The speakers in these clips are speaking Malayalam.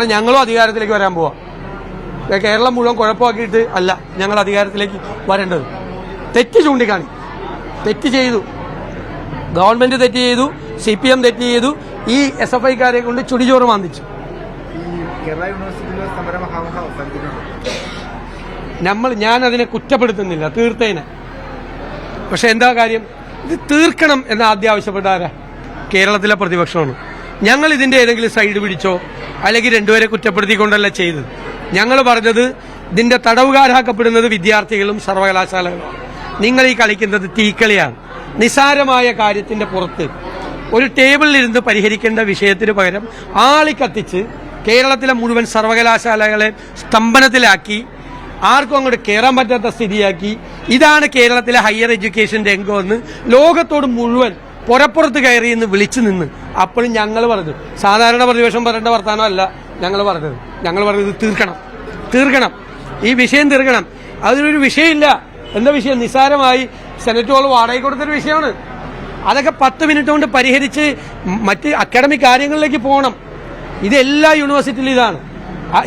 കാരണം ഞങ്ങളും അധികാരത്തിലേക്ക് വരാൻ പോവാം. കേരളം മുഴുവൻ കുഴപ്പമാക്കിയിട്ട് അല്ല ഞങ്ങൾ അധികാരത്തിലേക്ക് വരേണ്ടത്. തെറ്റ് ചൂണ്ടിക്കാണി. തെറ്റ് ചെയ്തു, ഗവൺമെന്റ് തെറ്റ് ചെയ്തു, CPM തെറ്റ് ചെയ്തു, ഈ SFIക്കാരെ കൊണ്ട് ചുടിചോറ് മാന്തിച്ചു. ഞാൻ അതിനെ കുറ്റപ്പെടുത്തുന്നില്ല, തീർത്തേനെ. പക്ഷെ എന്താ കാര്യം, ഇത് തീർക്കണം എന്ന് ആദ്യം ആവശ്യപ്പെട്ടാരാ? കേരളത്തിലെ പ്രതിപക്ഷമാണ്. ഞങ്ങൾ ഇതിന്റെ ഏതെങ്കിലും സൈഡ് പിടിച്ചോ അല്ലെങ്കിൽ രണ്ടുപേരെ കുറ്റപ്പെടുത്തിക്കൊണ്ടല്ല ചെയ്തത്. ഞങ്ങൾ പറഞ്ഞത് ഇതിന്റെ തടവുകാരാക്കപ്പെടുന്നത് വിദ്യാർത്ഥികളും സർവകലാശാലകളും. നിങ്ങൾ ഈ കളിക്കുന്നത് തീക്കളിയാണ്. നിസാരമായ കാര്യത്തിന്റെ പുറത്ത് ഒരു ടേബിളിലിരുന്ന് പരിഹരിക്കേണ്ട വിഷയത്തിന് പകരം ആളിക്കത്തിച്ച് കേരളത്തിലെ മുഴുവൻ സർവകലാശാലകളെ സ്തംഭനത്തിലാക്കി, ആർക്കും അങ്ങോട്ട് കയറാൻ പറ്റാത്ത സ്ഥിതിയാക്കി. ഇതാണ് കേരളത്തിലെ ഹയർ എഡ്യൂക്കേഷൻ രംഗമെന്ന് ലോകത്തോട് മുഴുവൻ പുറപ്പുറത്ത് കയറി എന്ന് വിളിച്ചു നിന്ന് അപ്പോഴും ഞങ്ങൾ പറഞ്ഞു, സാധാരണ പ്രതിപക്ഷം പറയേണ്ട വർത്താനമല്ല ഞങ്ങൾ പറഞ്ഞത് തീർക്കണം, ഈ വിഷയം തീർക്കണം. അതിനൊരു വിഷയമില്ല. എന്താ വിഷയം? നിസ്സാരമായി സെനറ്റ് ഹോൾ വാടകയ്ക്ക് കൊടുത്തൊരു വിഷയമാണ്. അതൊക്കെ 10 മിനിറ്റ് കൊണ്ട് പരിഹരിച്ച് മറ്റ് അക്കാഡമിക് കാര്യങ്ങളിലേക്ക് പോകണം. ഇതെല്ലാ യൂണിവേഴ്സിറ്റിയിലും ഇതാണ്.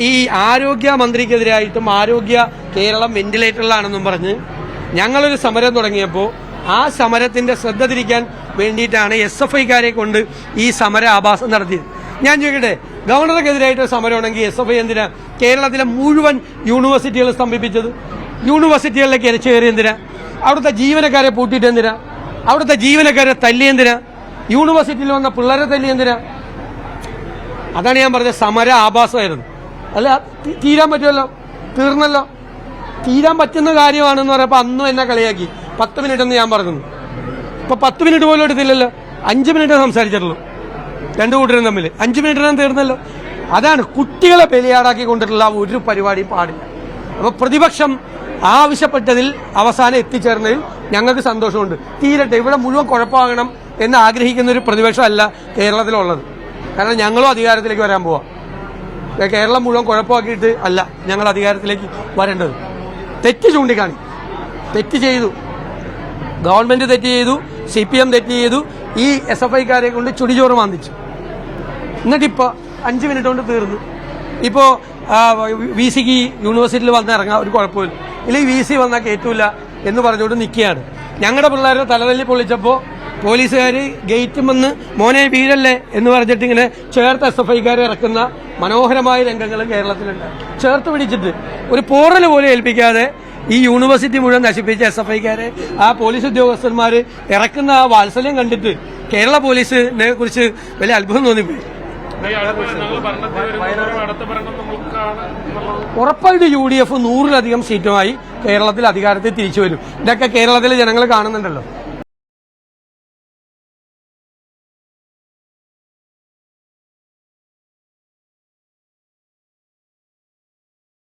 ഈ ആരോഗ്യ മന്ത്രിക്കെതിരായിട്ടും ആരോഗ്യ കേരളം വെന്റിലേറ്ററിലാണെന്നും പറഞ്ഞ് ഞങ്ങളൊരു സമരം തുടങ്ങിയപ്പോൾ ആ സമരത്തിന്റെ ശ്രദ്ധ തിരിക്കാൻ വേണ്ടിയിട്ടാണ് SFIക്കാരെ കൊണ്ട് ഈ സമര ആഭാസം നടത്തിയത്. ഞാൻ ചോദിക്കട്ടെ, ഗവർണർക്കെതിരായിട്ട് സമരമാണെങ്കിൽ SFI എന്തിനാ കേരളത്തിലെ മുഴുവൻ യൂണിവേഴ്സിറ്റികൾ സ്തംഭിപ്പിച്ചത്? യൂണിവേഴ്സിറ്റികളിലേക്ക് ഇരച്ചു കയറി എന്തിനാ? അവിടുത്തെ ജീവനക്കാരെ പൂട്ടിയിട്ട് എന്തിനാ? അവിടുത്തെ ജീവനക്കാരെ തല്ലിയെന്തിനാ? യൂണിവേഴ്സിറ്റിയിൽ വന്ന പിള്ളേരെ തല്ലിയെന്തിനാ? അതാണ് ഞാൻ പറഞ്ഞത്, സമര ആഭാസമായിരുന്നു. അല്ല, തീരാൻ പറ്റുമല്ലോ, തീർന്നല്ലോ. തീരാൻ പറ്റുന്ന കാര്യമാണെന്ന് പറയുമ്പോൾ അന്നും എന്നെ കളിയാക്കി. 10 മിനിറ്റ് എന്ന് ഞാൻ പറഞ്ഞു. ഇപ്പൊ 10 മിനിറ്റ് പോലും എടുത്തില്ലല്ലോ, 5 മിനിറ്റ് സംസാരിച്ചിട്ടുള്ളൂ രണ്ടു കൂട്ടരും തമ്മിൽ. 5 മിനിറ്റിനും തീർന്നല്ലോ. അതാണ് കുട്ടികളെ ബലിയാടാക്കി കൊണ്ടിട്ടുള്ള ഒരു പരിപാടി പാടില്ല. അപ്പൊ പ്രതിപക്ഷം ആവശ്യപ്പെട്ടതിൽ അവസാനം എത്തിച്ചേർന്നതിൽ ഞങ്ങൾക്ക് സന്തോഷമുണ്ട്. തീരട്ടെ, ഇവിടെ മുഴുവൻ കുഴപ്പമാകണം എന്ന് ആഗ്രഹിക്കുന്ന ഒരു പ്രതിപക്ഷമല്ല കേരളത്തിലുള്ളത്. കാരണം ഞങ്ങളും അധികാരത്തിലേക്ക് വരാൻ പോവാം. കേരളം മുഴുവൻ കുഴപ്പമാക്കിയിട്ട് അല്ല ഞങ്ങൾ അധികാരത്തിലേക്ക് വരേണ്ടത്. തെറ്റ് ചൂണ്ടിക്കാണി. തെറ്റ് ചെയ്തു, ഗവൺമെന്റ് തെറ്റ് ചെയ്തു, CPM തെറ്റ് ചെയ്തു, ഈ SFIക്കാരെ കൊണ്ട് ചുടിചോറ് മാന്തിച്ചു. എന്നിട്ടിപ്പോ 5 മിനിറ്റ് കൊണ്ട് തീർന്നു. ഇപ്പോ VCക്ക് യൂണിവേഴ്സിറ്റിയിൽ വന്നിറങ്ങാൻ ഒരു കുഴപ്പമില്ല, ഇല്ലെങ്കിൽ VC വന്നാൽ കയറ്റൂല എന്ന് പറഞ്ഞുകൊണ്ട് നിൽക്കുകയാണ്. ഞങ്ങളുടെ പിള്ളേരെ തലതല്ലി പൊളിച്ചപ്പോൾ പോലീസുകാർ ഗേറ്റും വന്ന് മോനെ വീഴല്ലേ എന്ന് പറഞ്ഞിട്ട് ഇങ്ങനെ ചേർത്ത് SFIക്കാരെ ഇറക്കുന്ന മനോഹരമായ രംഗങ്ങൾ കേരളത്തിലുണ്ട്. ചേർത്ത് പിടിച്ചിട്ട് ഒരു പോറൽ പോലും ഏൽപ്പിക്കാതെ ഈ യൂണിവേഴ്സിറ്റി മുഴുവൻ നശിപ്പിച്ച SFIക്കാരെ ആ പോലീസ് ഉദ്യോഗസ്ഥന്മാർ ഇറക്കുന്ന ആ വാത്സല്യം കണ്ടിട്ട് കേരള പോലീസിനെ കുറിച്ച് വലിയ അത്ഭുതം തോന്നിപ്പോയി. ഉറപ്പായിട്ട് UDF 100-ലധികം സീറ്റുമായി കേരളത്തിൽ അധികാരത്തിൽ തിരിച്ചു വരും. ഇതൊക്കെ കേരളത്തിലെ ജനങ്ങൾ കാണുന്നുണ്ടല്ലോ.